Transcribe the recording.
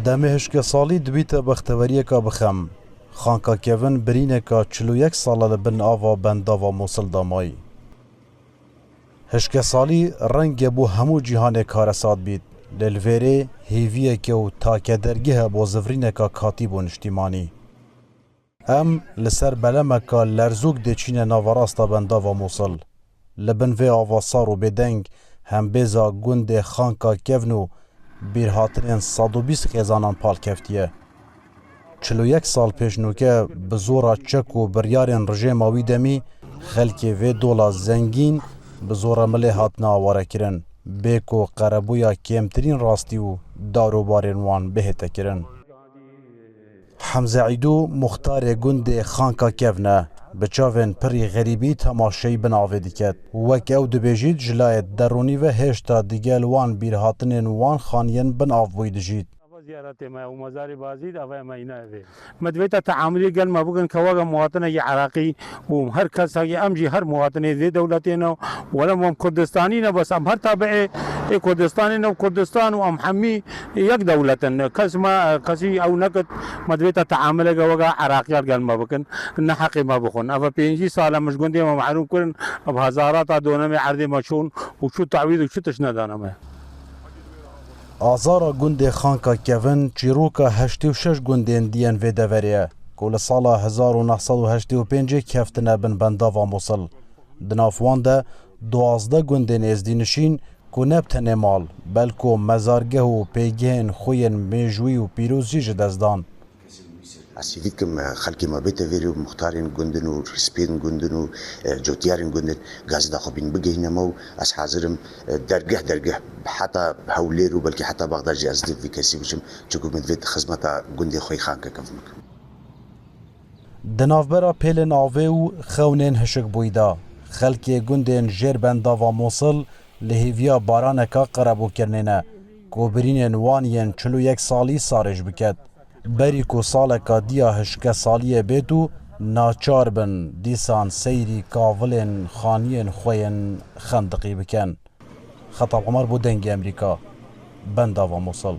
دمه هشک سالی دویت بختوریه که بخم خانکا کیون برینه که 41 ساله لبن آوا بنداوا موصل دامایی. هشک سالی رنگ بو همو جهان کارساد بید. للویره هیویه که و تاکه درگه با زفرینه که کاتیب و نشتیمانی. ام لسر بلمه که لرزوک ده چین ناوراستا بنداوا موصل. لبن و آواسار و بدنگ هم بیزا گند خانکا کیونو بیرهاترین 120 خیزانان پال کفتیه. 41 سال پیش نوکه بزورا چک و بریارین رژیم آوی دمی خلکی و دولا زنگین بزورا ملی هاتنا آواره کرن. بیکو قربویا کمترین راستی و دارو بارین وان بهته کرن. حمزه عیدو مختار گند خانکا کیونه بچاوین پری غریبی تماشای بناوه دیکت وک او دبیجید جلایت درونی و هشتا دیگل وان بیرهاتنین وان خانین بناو بوید جید. زیارت ما و مزار بازید اوه ما اینا وی مدویتا تعاملی قل ما بگن کواغ مواطنه عراقی و هر کس امجی هر مواطنه ذی دولتنا ولا هم کردستانی نه بس هم هر تابع کردستانی نه کردستان و هم حمی یک دولتن کس ما کسی او نکت مدویتا تعامل کواغ عراقی قل ما بگن نه حق ما بخون اوه 5 سال مش گندی ما معلوم کردن اب هزارات دونم عرض مشون و شو تعویض و شو تشندانه آزارا گند خانکا کیون چیروکا 86 گندین دیان و دوریه کل سالا 1985 کفتنه بن بنداوا موصل. دنافوان ده 12 گندین ازدینشین که نبتنه مال بلکو مزارگه و پیگهن خوین میجوی و پیروزی جدزدان. اسیدیکم خلکی ما بیت ویرو مختارین گندن و رسپین گندن و جوتیارین گندن گاز داخبین بگهیم ما از حاضرم درگه حتی هوليرو بلکه حتی بغداد جازدی في کسی بشم چکو مدوید خدمتا گندی خوی خان که کفمک. دنافبرا پیل ناوه و خونین هشک بویدا خلکی گندین جیر بنداوا موصل لهیویا بارانکا قربو کرنینه کوبرینین وانین 41 سالی سارج بکد. بری کو سالکا دیا هشک سالیه بیتو ناچار بن دیسان سیری کاولین خانین خوین خندقی بکن. خطاب عمر بو دنگ امریکا بنداوا موصل.